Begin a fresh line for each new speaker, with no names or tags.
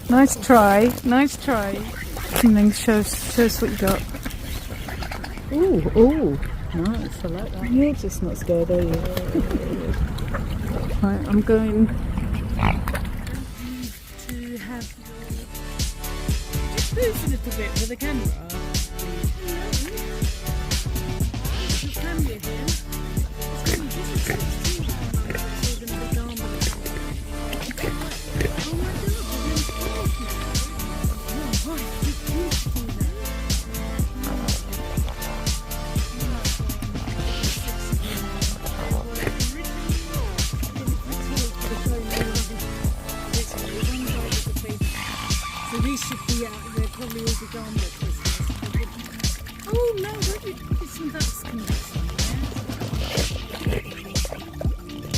Nice try, nice try. And then show us what you got. Ooh, ooh, nice, I like that. You're just not scared, are you? Right, I'm going to have just move a little bit with the camera. The camera here. So these should be out, they'll probably all be gone by Christmas. Oh no, don't you, some that's coming.